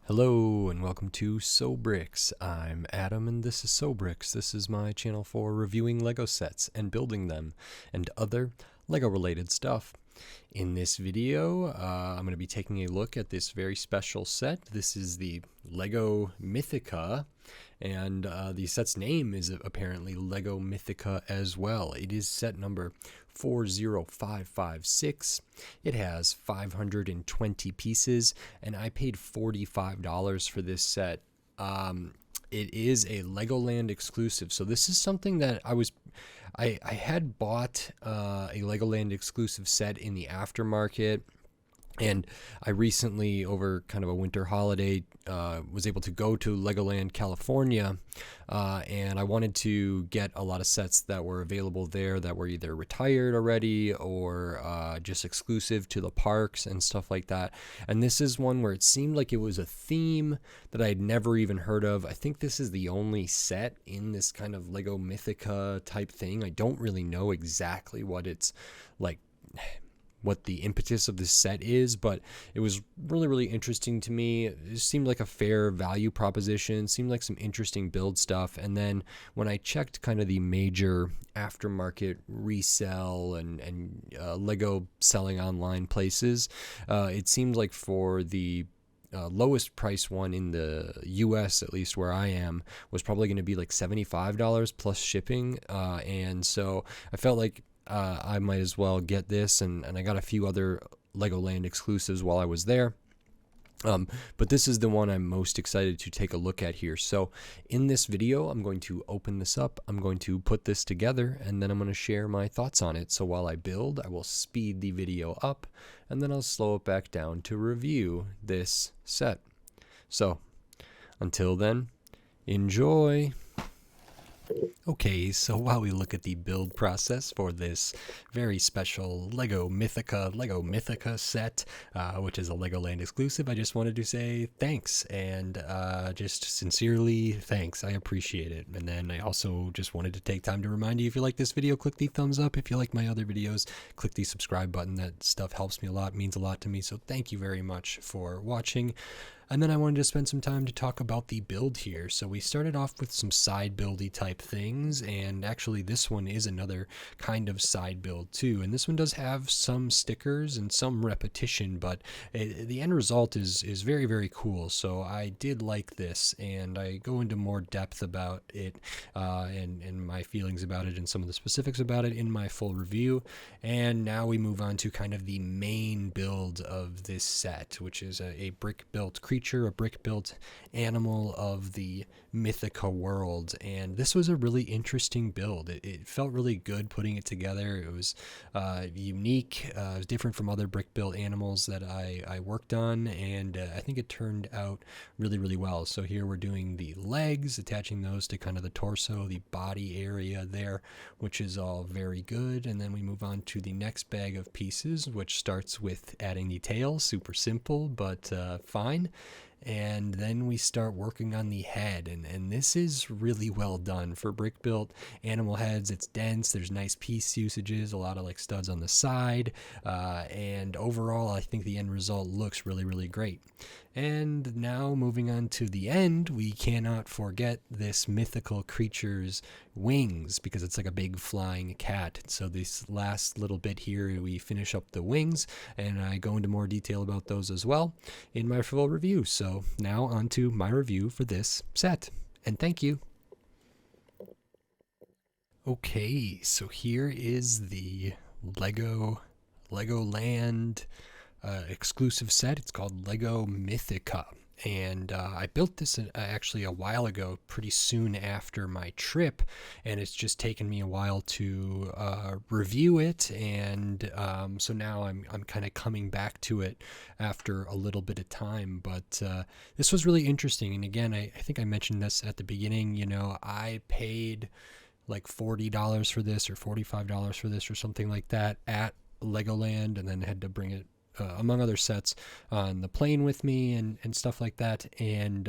Hello and welcome to Bricks. I'm Adam and this is Bricks. This is my channel for reviewing Lego sets and building them and other Lego related stuff. In this video, I'm going to be taking a look at this very special set. This is the Lego Mythica, and the set's name is apparently Lego Mythica as well. It is set number 40556. It has 520 pieces, and I paid $45 for this set. It is a Legoland exclusive, so this is something that I had bought a Legoland exclusive set in the aftermarket, and I recently, over kind of a winter holiday, was able to go to Legoland, California, and I wanted to get a lot of sets that were available there that were either retired already or just exclusive to the parks and stuff like that. And this is one where it seemed like it was a theme that I had never even heard of. I think this is the only set in this kind of Lego Mythica type thing. I don't really know exactly what it's like, what the impetus of this set is, but it was really interesting to me. It seemed like a fair value proposition, seemed like some interesting build stuff. And then when I checked kind of the major aftermarket resell and Lego selling online places, it seemed like for the lowest price one in the US, at least where I am, was probably going to be like $75 plus shipping. And so I felt like I might as well get this, and I got a few other Legoland exclusives while I was there. But this is the one I'm most excited to take a look at here. So in this video, I'm going to open this up, I'm going to put this together, and then I'm going to share my thoughts on it. So while I build, I will speed the video up, and then I'll slow it back down to review this set. So until then, enjoy! Okay, so while we look at the build process for this very special Lego Mythica set, which is a Legoland exclusive, I just wanted to say thanks, and just sincerely thanks. I appreciate it. And then I also just wanted to take time to remind you, if you like this video, click the thumbs up. If you like my other videos, click the subscribe button. That stuff helps me a lot, means a lot to me, so thank you very much for watching. And then I wanted to spend some time to talk about the build here. So we started off with some side buildy type things, and actually this one is another kind of side build too. And this one does have some stickers and some repetition, but the end result is very cool. So I did like this, and I go into more depth about it and my feelings about it and some of the specifics about it in my full review. And now we move on to kind of the main build of this set, which is a brick-built creature, a brick-built animal of the Mythica world. And this was a really interesting build. It felt really good putting it together. It was unique. It was different from other brick-built animals that I worked on, and I think it turned out really well. So here we're doing the legs, attaching those to kind of the torso, the body area there, which is all very good. And then we move on to the next bag of pieces, which starts with adding the tail. Super simple, but fine. And then we start working on the head, and this is really well done for brick built animal heads. It's dense, there's nice piece usages, a lot of like studs on the side, and overall I think the end result looks really great. And now moving on to the end, we cannot forget this mythical creature's wings, because it's like a big flying cat. So this last little bit here, we finish up the wings, and I go into more detail about those as well in my full review. So now on to my review for this set, and thank you. Okay, so here is the Legoland exclusive set. It's called Lego Mythica, and I built this actually a while ago, pretty soon after my trip, and it's just taken me a while to review it, and so now I'm kind of coming back to it after a little bit of time. But this was really interesting, and again, I think I mentioned this at the beginning. You know, I paid like $40 for this, or $45 for this, or something like that at Legoland, and then had to bring it among other sets on the plane with me and stuff like that. And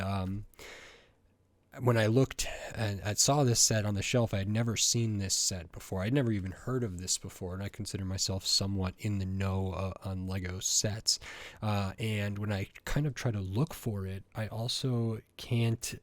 when I looked and I saw this set on the shelf, I had never seen this set before. I'd never even heard of this before, and I consider myself somewhat in the know on Lego sets. And when I kind of try to look for it, I also can't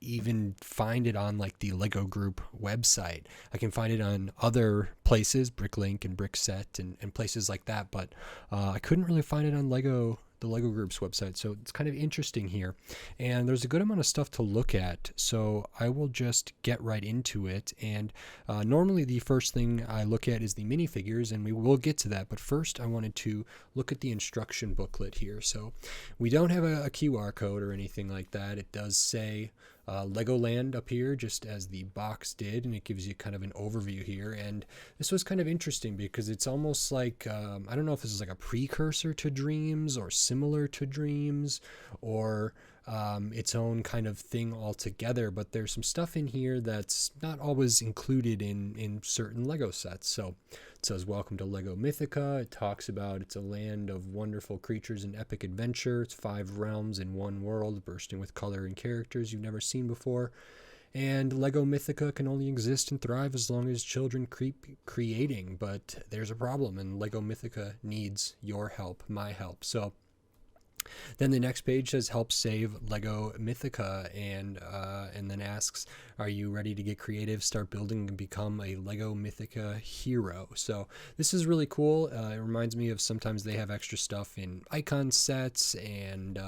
even find it on like the Lego Group website. I can find it on other places, Bricklink and Brickset and places like that, but I couldn't really find it on the Lego Group's website. So it's kind of interesting here. And there's a good amount of stuff to look at. So I will just get right into it. And normally the first thing I look at is the minifigures, and we will get to that. But first I wanted to look at the instruction booklet here. So we don't have a QR code or anything like that. It does say Legoland up here, just as the box did, and it gives you kind of an overview here. And this was kind of interesting because it's almost like I don't know if this is like a precursor to Dreams or similar to Dreams, or its own kind of thing altogether, but there's some stuff in here that's not always included in certain Lego sets. So it says, welcome to Lego Mythica. It talks about it's a land of wonderful creatures and epic adventure. It's 5 realms in one world, bursting with color and characters you've never seen before. And Lego Mythica can only exist and thrive as long as children keep creating. But there's a problem, and Lego Mythica needs your help, my help. So then the next page says help save Lego Mythica, and then asks, are you ready to get creative, start building, and become a Lego Mythica hero? So this is really cool. It reminds me of sometimes they have extra stuff in icon sets and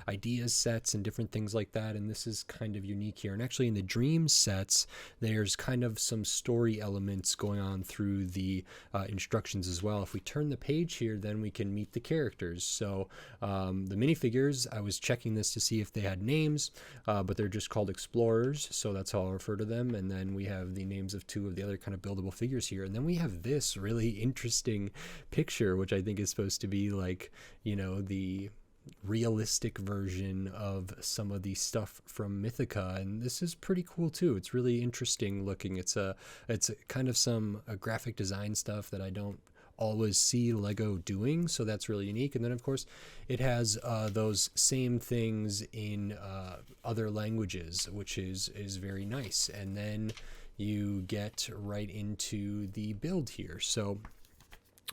ideas sets and different things like that, and this is kind of unique here. And actually in the Dream sets, there's kind of some story elements going on through the instructions as well. If we turn the page here, then we can meet the characters. So the minifigures, I was checking this to see if they had names, but they're just called explorers, so that's how I'll refer to them. And then we have the names of 2 of the other kind of buildable figures here. And then we have this really interesting picture, which I think is supposed to be like, you know, the realistic version of some of the stuff from Mythica, and this is pretty cool too. It's really interesting looking. It's kind of some graphic design stuff that I don't always see Lego doing, so that's really unique. And then of course it has those same things in other languages, which is very nice. And then you get right into the build here. So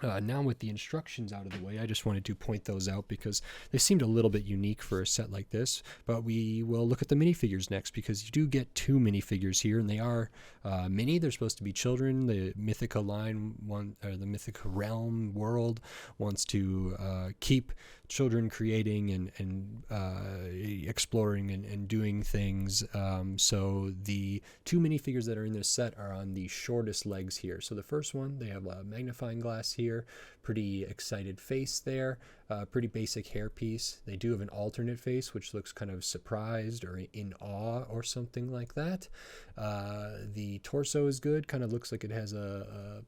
now with the instructions out of the way, I just wanted to point those out because they seemed a little bit unique for a set like this. But we will look at the minifigures next, because you do get 2 minifigures here, and they are mini. They're supposed to be children. The Mythica line, or the Mythica realm world, wants to keep children creating and exploring and doing things. So the 2 minifigures that are in this set are on the shortest legs here. So the first one, they have a magnifying glass here, pretty excited face there, pretty basic hairpiece. They do have an alternate face, which looks kind of surprised or in awe or something like that. The torso is good, kind of looks like it has a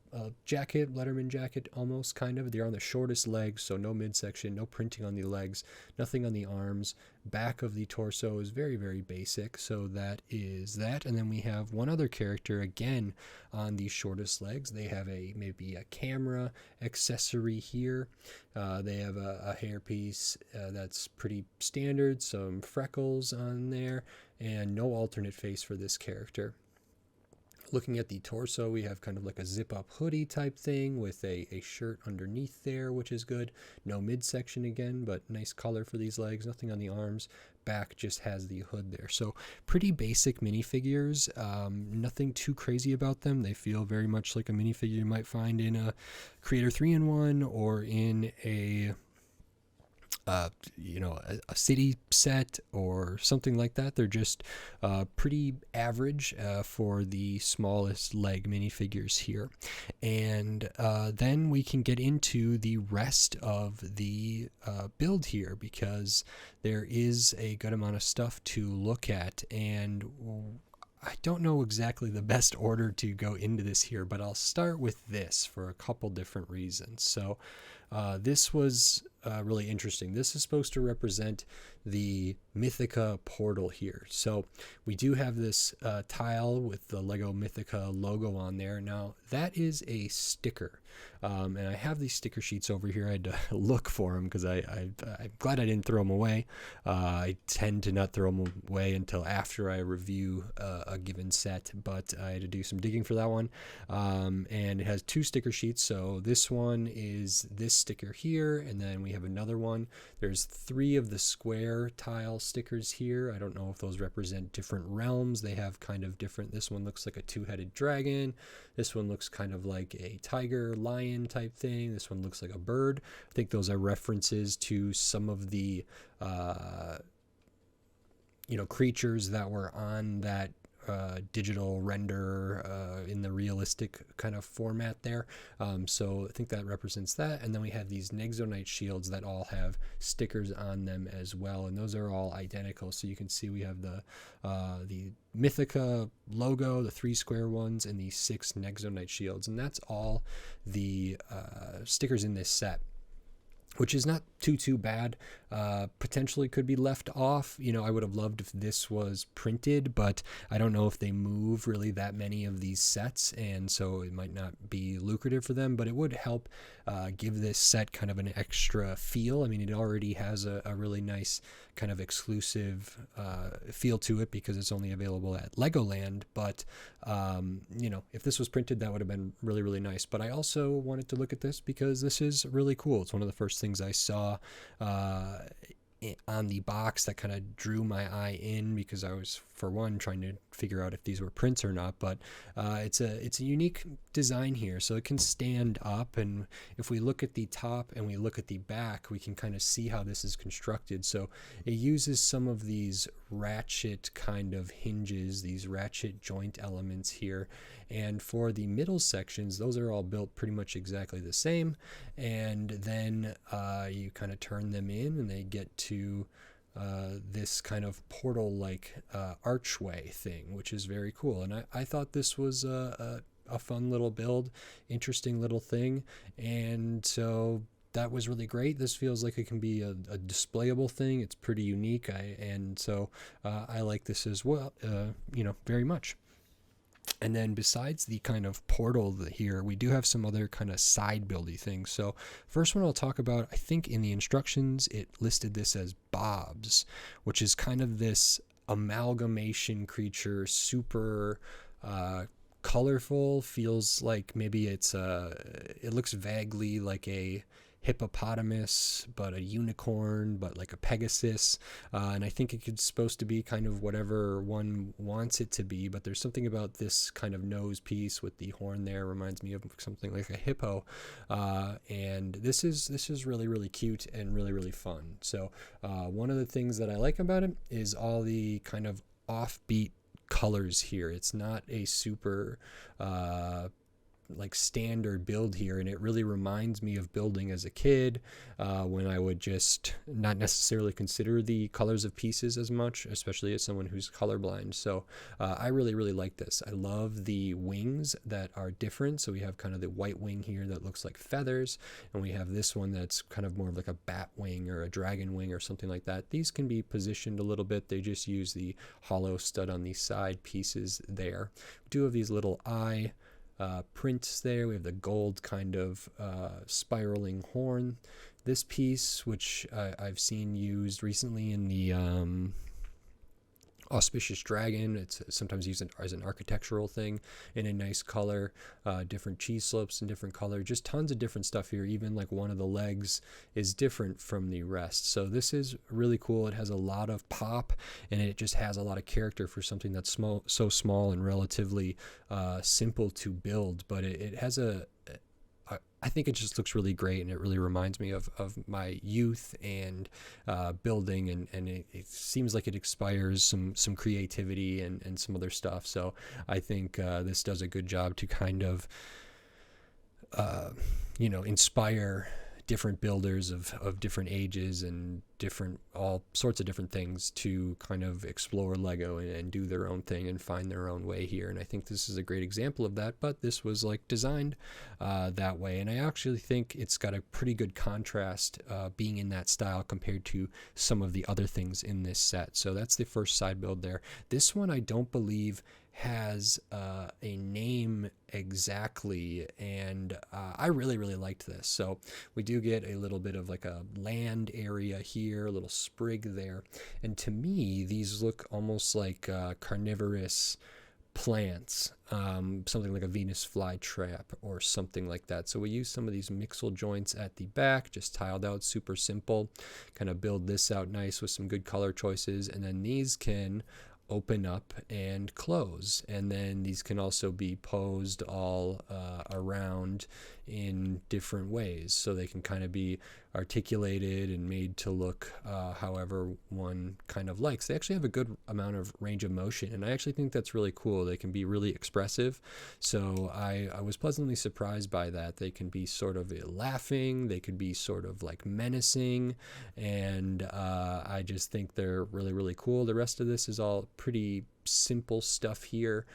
jacket, Letterman jacket almost, kind of. They're on the shortest legs, so no midsection, no printing on the legs, nothing on the arms. Back of the torso is very, very basic, so that is that. And then we have one other character again on the shortest legs. They have maybe a camera accessory here. They have a hairpiece that's pretty standard, some freckles on there, and no alternate face for this character. Looking at the torso, we have kind of like a zip-up hoodie type thing with a shirt underneath there, which is good. No midsection again, but nice color for these legs. Nothing on the arms. Back just has the hood there. So pretty basic minifigures. Nothing too crazy about them. They feel very much like a minifigure you might find in a Creator 3-in-1 or in a a city set or something like that. They're just pretty average for the smallest leg minifigures here. And then we can get into the rest of the build here, because there is a good amount of stuff to look at, and I don't know exactly the best order to go into this here, but I'll start with this for a couple different reasons. So this was really interesting. This is supposed to represent the Mythica portal here. So we do have this tile with the Lego Mythica logo on there. Now that is a sticker, and I have these sticker sheets over here. I had to look for them because I'm glad I didn't throw them away. I tend to not throw them away until after I review a given set, but I had to do some digging for that one. And it has 2 sticker sheets. So this one is this sticker here, and then we have another one. There's 3 of the square tile stickers here. I don't know if those represent different realms. They have kind of different. This one looks like a 2-headed dragon. This one looks kind of like a tiger, lion type thing. This one looks like a bird. I think those are references to some of the creatures that were on that digital render in the realistic kind of format there. So I think that represents that. And then we have these Nexonite shields that all have stickers on them as well. And those are all identical. So you can see we have the Mythica logo, the 3 square ones, and the 6 Nexonite shields. And that's all the stickers in this set, which is not too bad. Potentially could be left off. I would have loved if this was printed, but I don't know if they move really that many of these sets, and so it might not be lucrative for them, but it would help give this set kind of an extra feel. I mean, it already has a really nice kind of exclusive feel to it because it's only available at Legoland, but if this was printed, that would have been really, really nice. But I also wanted to look at this because this is really cool. It's one of the first things I saw on the box that kind of drew my eye in, because I was, for one, trying to figure out if these were prints or not. But it's a unique design here, so it can stand up, and if we look at the top and we look at the back, we can kind of see how this is constructed. So it uses some of these ratchet kind of hinges, these ratchet joint elements here, and for the middle sections, those are all built pretty much exactly the same, and then you kind of turn them in and they get to this kind of portal-like archway thing, which is very cool. And I thought this was a fun little build, interesting little thing, and so that was really great. This feels like it can be a displayable thing. It's pretty unique, and so I like this as well, very much. And then besides the kind of portal here, we do have some other kind of side buildy things. So first one I'll talk about, I think in the instructions it listed this as Bobs, which is kind of this amalgamation creature, super colorful, feels like maybe it looks vaguely like a hippopotamus, but a unicorn, but like a Pegasus, and I think it's supposed to be kind of whatever one wants it to be, but there's something about this kind of nose piece with the horn there reminds me of something like a hippo, and this is really, really cute and really, really fun. So one of the things that I like about it is all the kind of offbeat colors here. It's not a super like standard build here, and it really reminds me of building as a kid, when I would just not necessarily consider the colors of pieces as much, especially as someone who's colorblind. So I really, really like this. I love the wings that are different. So we have kind of the white wing here that looks like feathers, and we have this one that's kind of more of like a bat wing or a dragon wing or something like that. These can be positioned a little bit. They just use the hollow stud on the side pieces there. We do have these little eye prints there. We have the gold kind of spiraling horn. This piece, which I've seen used recently in the Auspicious Dragon, it's sometimes used as an architectural thing in a nice color, different cheese slopes in different color, just tons of different stuff here. Even like one of the legs is different from the rest. So this is really cool. It has a lot of pop, and it just has a lot of character for something that's so small and relatively simple to build, but it has I think it just looks really great, and it really reminds me of my youth and building, and it seems like it inspires some creativity and some other stuff. So I think this does a good job to kind of inspire different builders of different ages and all sorts of different things to kind of explore Lego and do their own thing and find their own way here. And I think this is a great example of that, but this was like designed that way. And I actually think it's got a pretty good contrast being in that style compared to some of the other things in this set. So that's the first side build there. This one I don't believe has a name exactly, and I really liked this. So we do get a little bit of like a land area here, a little sprig there, and to me these look almost like carnivorous plants, something like a Venus flytrap or something like that. So we use some of these mixel joints at the back, just tiled out, super simple, kind of build this out nice with some good color choices, and then these can open up and close, and then these can also be posed all around in different ways, so they can kind of be articulated and made to look however one kind of likes. They actually have a good amount of range of motion, and I actually think that's really cool. They can be really expressive, so I was pleasantly surprised by that. They can be sort of laughing, they could be sort of like menacing, and I just think they're really cool. The rest of this is all pretty simple stuff here.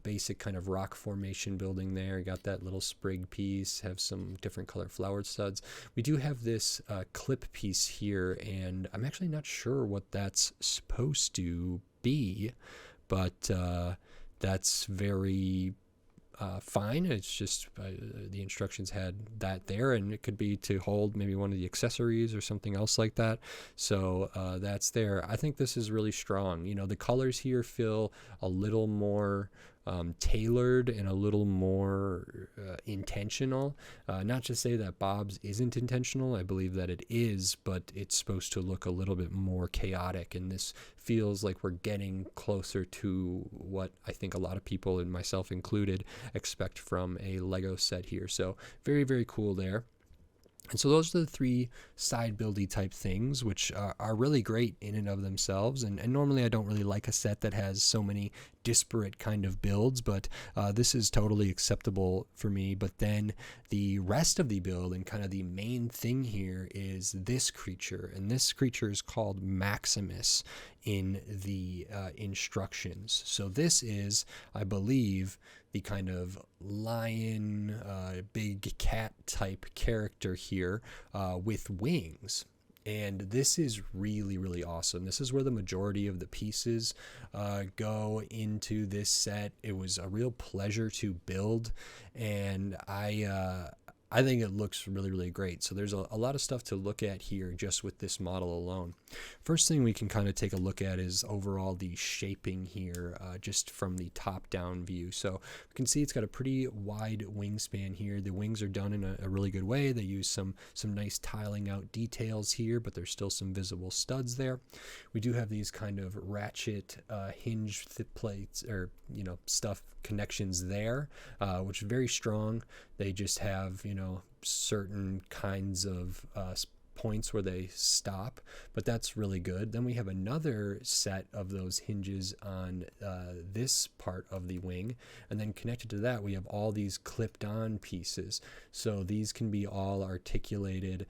Basic kind of rock formation building there. You got that little sprig piece, have some different colored flowered studs. We do have this clip piece here, and I'm actually not sure what that's supposed to be, but that's very fine. It's just the instructions had that there, and it could be to hold maybe one of the accessories or something else like that. So that's there. I think this is really strong. You know, the colors here feel a little more tailored and a little more intentional. Not to say that Bob's isn't intentional. I believe that it is, but it's supposed to look a little bit more chaotic, and this feels like we're getting closer to what I think a lot of people, and myself included, expect from a Lego set here. So very cool there. And so those are the three side buildy type things, which are really great in and of themselves. And normally I don't really like a set that has so many disparate kind of builds, but this is totally acceptable for me. But then the rest of the build, and kind of the main thing here, is this creature. And this creature is called Maximus in the instructions. So this is, I believe, the kind of lion, big cat type character here with wings. And this is really awesome. This is where the majority of the pieces go into this set. It was a real pleasure to build, and I think it looks really great. So there's a lot of stuff to look at here just with this model alone. First thing we can kind of take a look at is overall the shaping here, just from the top down view. So you can see it's got a pretty wide wingspan here. The wings are done in a really good way. They use some nice tiling out details here, but there's still some visible studs there. We do have these kind of ratchet hinge plates, or stuff connections there, which are very strong. They just have certain kinds of points where they stop, but that's really good. Then we have another set of those hinges on this part of the wing, and then connected to that we have all these clipped on pieces. So these can be all articulated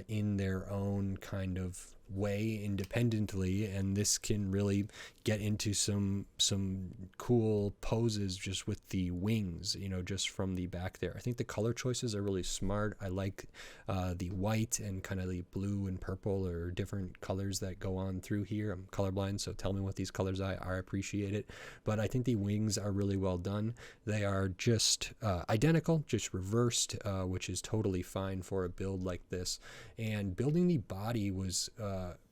in their own kind of way independently, and this can really get into some cool poses just with the wings, just from the back there. I think the color choices are really smart. I like the white and kind of the blue and purple, or different colors that go on through here. I'm colorblind, so tell me what these colors are. I appreciate it, but I think the wings are really well done. They are just identical, just reversed, which is totally fine for a build like this. And building the body was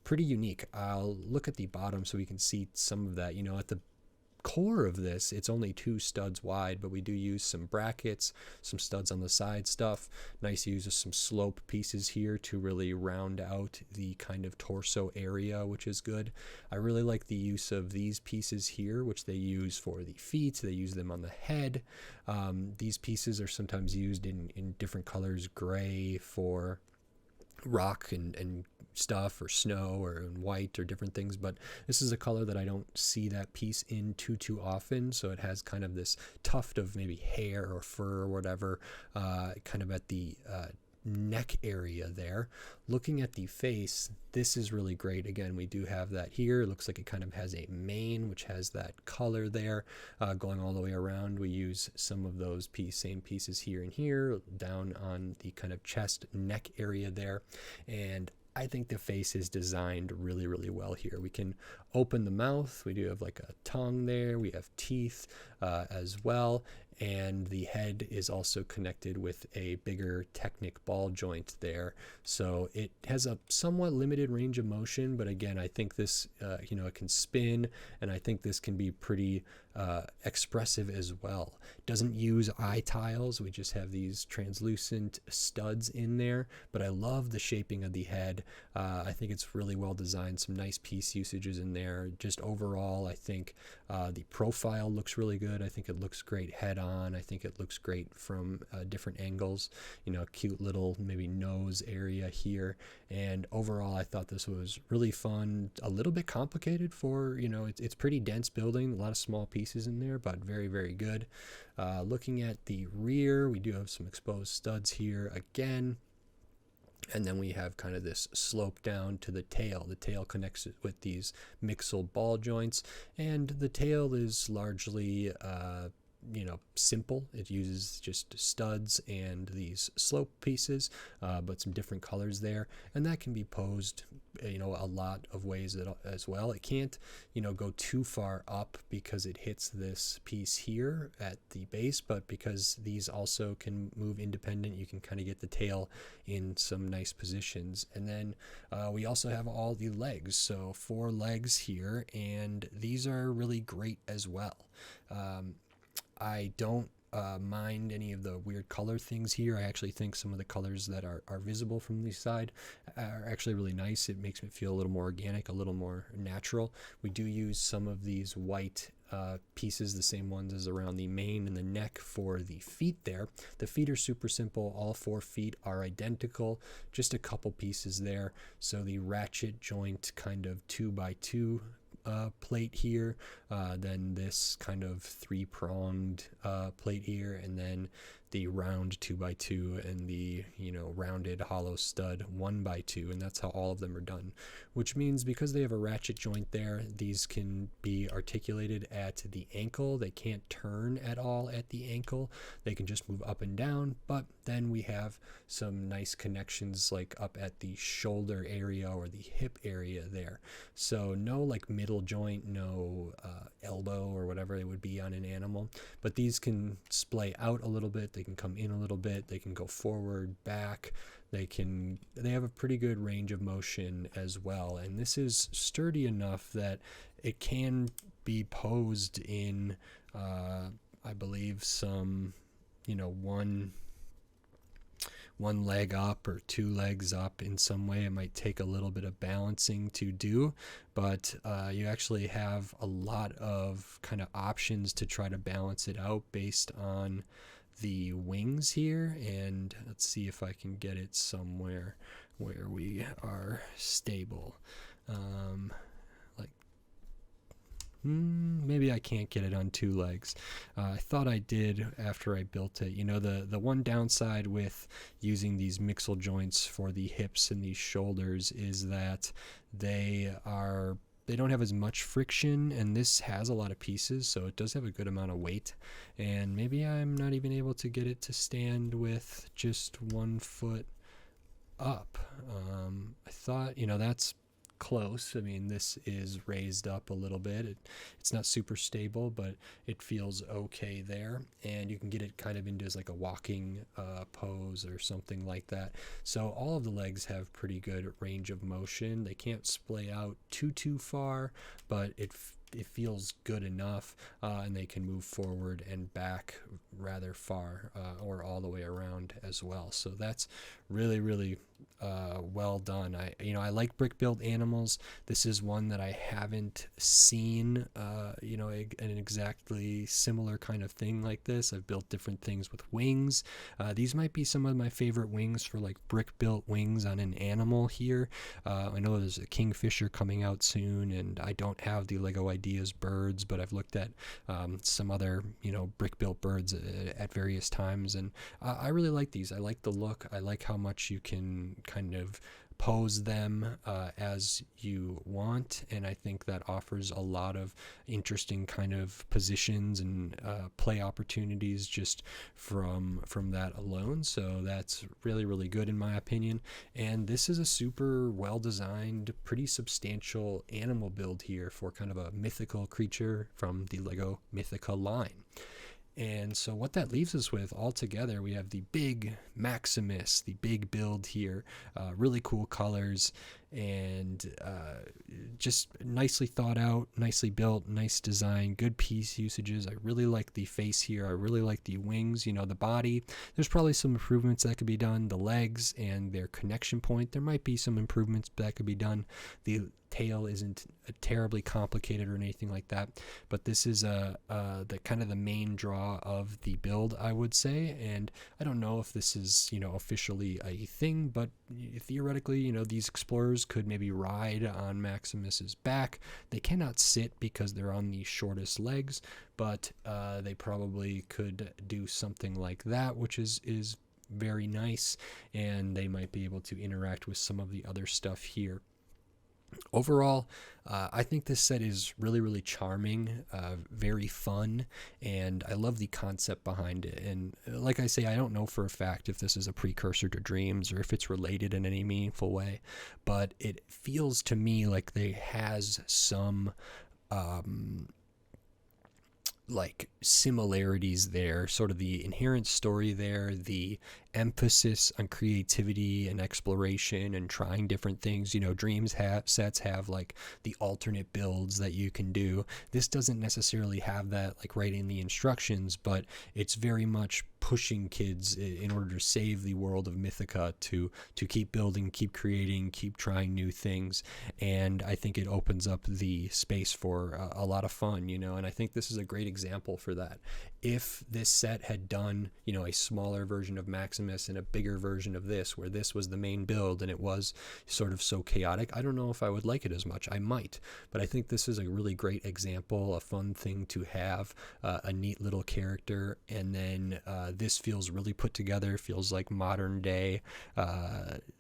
pretty unique. I'll look at the bottom so we can see some of that. At the core of this, it's only 2 studs wide, but we do use some brackets, some studs on the side stuff. Nice use of some slope pieces here to really round out the kind of torso area, which is good. I really like the use of these pieces here, which they use for the feet. They use them on the head. These pieces are sometimes used in different colors, gray for rock and stuff, or snow, or in white, or different things, but this is a color that I don't see that piece in too often. So it has kind of this tuft of maybe hair or fur or whatever, kind of at the neck area there. Looking at the face, this is really great. Again, we do have that here. It looks like it kind of has a mane, which has that color there going all the way around. We use some of those same pieces here and here down on the kind of chest neck area there. And I think the face is designed really, really well here. We can open the mouth. We do have like a tongue there. We have teeth as well. And the head is also connected with a bigger Technic ball joint there. So it has a somewhat limited range of motion, but again, I think this, it can spin, and I think this can be pretty expressive as well. Doesn't use eye tiles. We just have these translucent studs in there, but I love the shaping of the head. I think it's really well designed. Some nice piece usages in there. Just overall, I think the profile looks really good. I think it looks great head on. I think it looks great from different angles. Cute little maybe nose area here. And overall, I thought this was really fun. A little bit complicated for, it's pretty dense building. A lot of small pieces in there, but very, very good. Looking at the rear, we do have some exposed studs here again. And then we have kind of this slope down to the tail. The tail connects with these mixel ball joints, and the tail is largely simple. It uses just studs and these slope pieces, but some different colors there, and that can be posed a lot of ways as well. It can't go too far up because it hits this piece here at the base, but because these also can move independent, you can kind of get the tail in some nice positions. And then we also have all the legs, so 4 legs here, and these are really great as well. I don't mind any of the weird color things here. I actually think some of the colors that are visible from the side are actually really nice. It makes me feel a little more organic, a little more natural. We do use some of these white pieces, the same ones as around the mane and the neck for the feet there. The feet are super simple. All 4 feet are identical, just a couple pieces there. So the ratchet joint kind of 2x2 plate here, then this kind of 3-pronged plate here, and then the round 2x2 and the rounded hollow stud 1x2, and that's how all of them are done, which means because they have a ratchet joint there, these can be articulated at the ankle. They can't turn at all at the ankle. They can just move up and down, but then we have some nice connections like up at the shoulder area or the hip area there. So no like middle joint, no elbow or whatever it would be on an animal, but these can splay out a little bit. They can come in a little bit. They can go forward, back. They have a pretty good range of motion as well. And this is sturdy enough that it can be posed in, I believe, some, one leg up or 2 legs up in some way. It might take a little bit of balancing to do, but you actually have a lot of kind of options to try to balance it out based on the wings here. And let's see if I can get it somewhere where we are stable. Maybe I can't get it on 2 legs. I thought I did after I built it. The one downside with using these mixel joints for the hips and these shoulders is that they don't have as much friction, and this has a lot of pieces, so it does have a good amount of weight, and maybe I'm not even able to get it to stand with just 1 foot up. I thought, that's close. I mean, this is raised up a little bit. It's not super stable, but it feels okay there, and you can get it kind of into like a walking pose or something like that. So all of the legs have pretty good range of motion. They can't splay out too far, but it feels good enough, and they can move forward and back rather far, or all the way around as well. So that's really, really well done. I like brick built animals. This is one that I haven't seen an exactly similar kind of thing like this. I've built different things with wings. These might be some of my favorite wings for like brick built wings on an animal here. I know there's a kingfisher coming out soon, and I don't have the Lego ideas birds, but I've looked at some other, brick built birds at various times, and I really like these. I like the look. I like how much you can kind of pose them as you want, and I think that offers a lot of interesting kind of positions and play opportunities just from that alone. So that's really, really good in my opinion. And this is a super well designed, pretty substantial animal build here for kind of a mythical creature from the Lego Mythica line. And so what that leaves us with altogether, we have the big Maximus, the big build here, really cool colors, and just nicely thought out, nicely built, nice design, good piece usages. I really like the face here. I really like the wings, the body. There's probably some improvements that could be done. The legs and their connection point, there might be some improvements that could be done. The tail isn't terribly complicated or anything like that, but this is the kind of the main draw of the build, I would say. And I don't know if this is officially a thing, but theoretically, these explorers could maybe ride on Maximus's back. They cannot sit because they're on the shortest legs, but they probably could do something like that, which is very nice, and they might be able to interact with some of the other stuff here. Overall, I think this set is really, really charming, very fun, and I love the concept behind it. And like I say, I don't know for a fact if this is a precursor to Dreams or if it's related in any meaningful way, but it feels to me like they has some like similarities there, sort of the inherent story there, the emphasis on creativity and exploration and trying different things. Dreams sets have like the alternate builds that you can do. This doesn't necessarily have that like right in the instructions, but it's very much pushing kids in order to save the world of Mythica to keep building, keep creating, keep trying new things. And I think it opens up the space for a lot of fun, and I think this is a great example for that. If this set had done, a smaller version of Maximus and a bigger version of this, where this was the main build and it was sort of so chaotic, I don't know if I would like it as much. I might, but I think this is a really great example, a fun thing to have, a neat little character. And then this feels really put together, feels like modern day,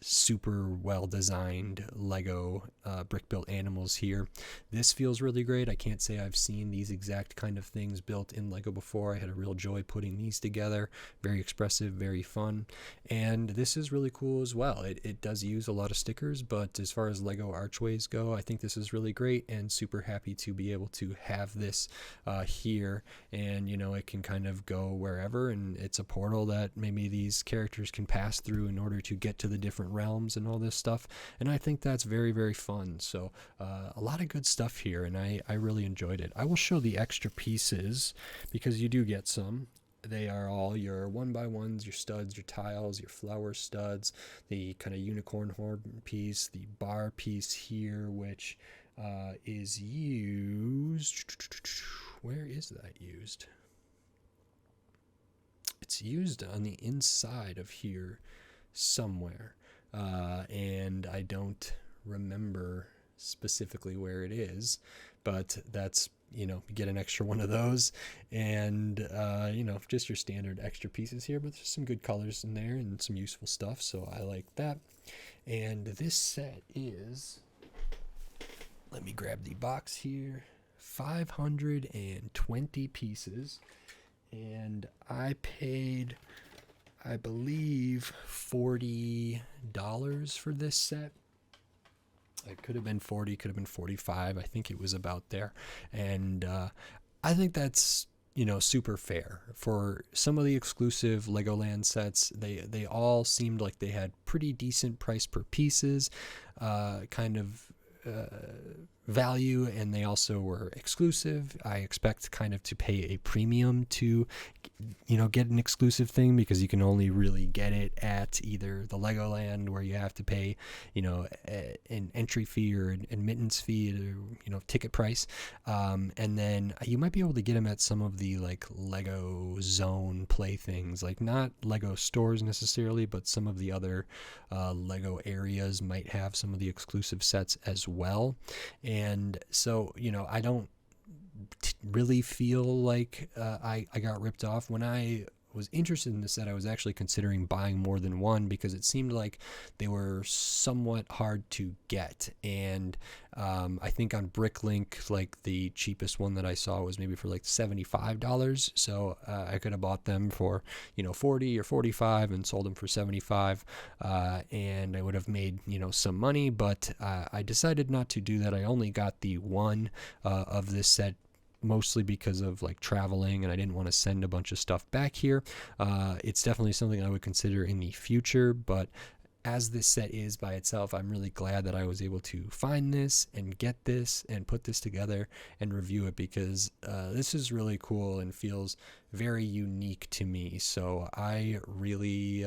super well designed Lego brick built animals here. This feels really great. I can't say I've seen these exact kind of things built in Lego before. I had a real joy putting these together. Very expressive, very fun. And this is really cool as well. It does use a lot of stickers, but as far as Lego Archways go, I think this is really great, and super happy to be able to have this here. And, it can kind of go wherever, and it's a portal that maybe these characters can pass through in order to get to the different realms and all this stuff. And I think that's very, very fun. So a lot of good stuff here, and I really enjoyed it. I will show the extra pieces because you do get some. They are all your 1x1s, your studs, your tiles, your flower studs, the kind of unicorn horn piece, the bar piece here, which is used. Where is that used? It's used on the inside of here somewhere, and I don't remember specifically where it is, but that's, you get an extra one of those, and just your standard extra pieces here, but there's some good colors in there and some useful stuff, so I like that. And this set is, let me grab the box here, 520 pieces, and I paid, I believe, $40 for this set. It could have been 40, could have been 45. I think it was about there. And I think that's, super fair. For some of the exclusive Legoland sets, they all seemed like they had pretty decent price per pieces, kind of value, and they also were exclusive. I expect kind of to pay a premium to, get an exclusive thing, because you can only really get it at either the Legoland, where you have to pay, an entry fee or an admittance fee, or, ticket price. And then you might be able to get them at some of the like Lego Zone play things, like not Lego stores necessarily, but some of the other Lego areas might have some of the exclusive sets as well. And so, I don't really feel like I got ripped off. When I was interested in the set, I was actually considering buying more than one because it seemed like they were somewhat hard to get. And I think on Bricklink, like the cheapest one that I saw was maybe for like $75. So I could have bought them for 40 or 45 and sold them for 75, and I would have made some money. But I decided not to do that. I only got the one of this set, mostly because of like traveling, and I didn't want to send a bunch of stuff back here. It's definitely something I would consider in the future, but as this set is by itself, I'm really glad that I was able to find this and get this and put this together and review it, because this is really cool and feels very unique to me. So I'm really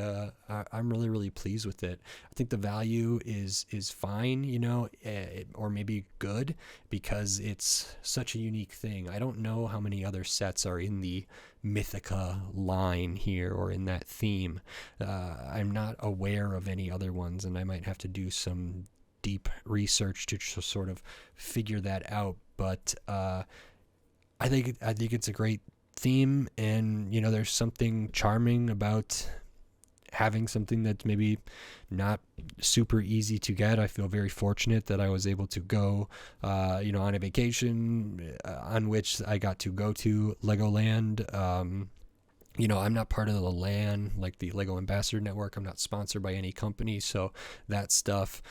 pleased with it. I think the value is fine, or maybe good, because it's such a unique thing. I don't know how many other sets are in the Mythica line here or in that theme. I'm not aware of any other ones, and I might have to do some deep research to sort of figure that out. But I think it's a great theme, and there's something charming about having something that's maybe not super easy to get. I feel very fortunate that I was able to go on a vacation on which I got to go to Legoland. I'm not part of the LAN, like the Lego Ambassador Network. I'm not sponsored by any company, so that stuff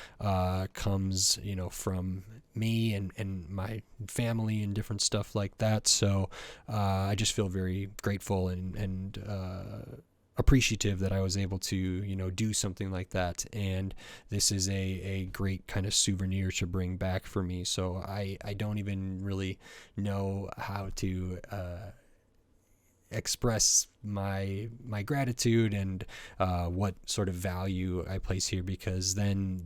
comes, from me and my family and different stuff like that. So I just feel very grateful and appreciative that I was able to, do something like that. And this is a great kind of souvenir to bring back for me. So I don't even really know how to express my gratitude and what sort of value I place here, because then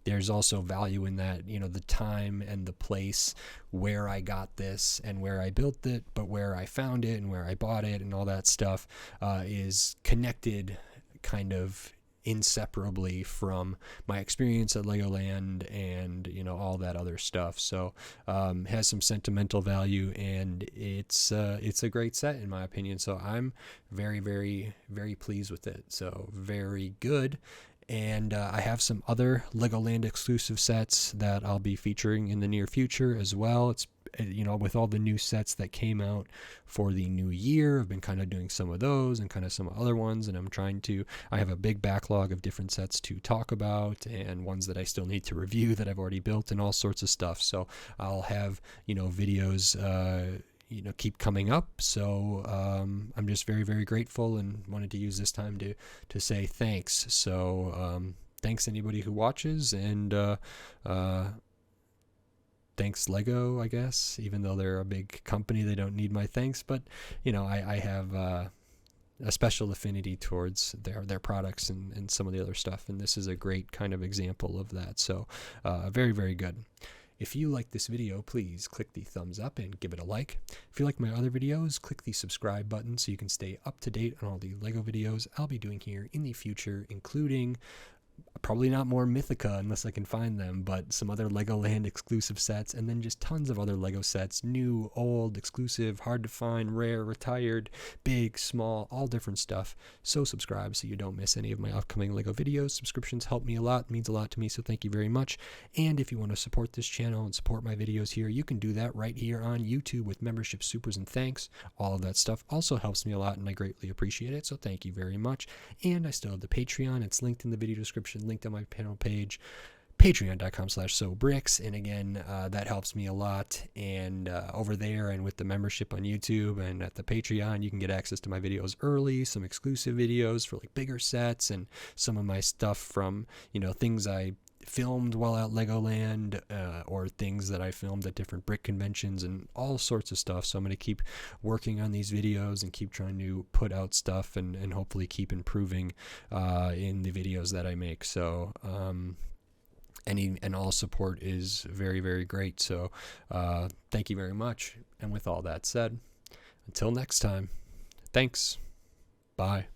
there's also value in that, the time and the place where I got this and where I built it, but where I found it and where I bought it and all that stuff is connected kind of inseparably from my experience at Legoland and all that other stuff. So has some sentimental value, and it's a great set in my opinion. So I'm very, very, very pleased with it. So very good. And I have some other Legoland exclusive sets that I'll be featuring in the near future as well. It's with all the new sets that came out for the new year, I've been kind of doing some of those and kind of some other ones, and I have a big backlog of different sets to talk about and ones that I still need to review that I've already built and all sorts of stuff. So I'll have, videos, keep coming up. So I'm just very, very grateful and wanted to use this time to say thanks. So thanks anybody who watches, and thanks Lego, I guess, even though they're a big company, they don't need my thanks, but I have a special affinity towards their products and some of the other stuff, and this is a great kind of example of that. So very, very good. If you like this video, please click the thumbs up and give it a like. If you like my other videos, click the subscribe button so you can stay up to date on all the Lego videos I'll be doing here in the future, including probably not more Mythica unless I can find them, but some other Legoland exclusive sets, and then just tons of other Lego sets, new, old, exclusive, hard to find, rare, retired, big, small, all different stuff. So subscribe so you don't miss any of my upcoming Lego videos. Subscriptions help me a lot, means a lot to me, so thank you very much. And if you want to support this channel and support my videos here, you can do that right here on YouTube with membership, supers, and thanks. All of that stuff also helps me a lot, and I greatly appreciate it, so thank you very much. And I still have the Patreon. It's linked in the video description, linked on my panel page, patreon.com/sobricks. And again, that helps me a lot. And over there and with the membership on YouTube and at the Patreon, you can get access to my videos early, some exclusive videos for like bigger sets, and some of my stuff from, things I filmed while at Legoland, or things that I filmed at different brick conventions and all sorts of stuff. So I'm going to keep working on these videos and keep trying to put out stuff and hopefully keep improving in the videos that I make. So any and all support is very, very great. So thank you very much. And with all that said, until next time, thanks. Bye.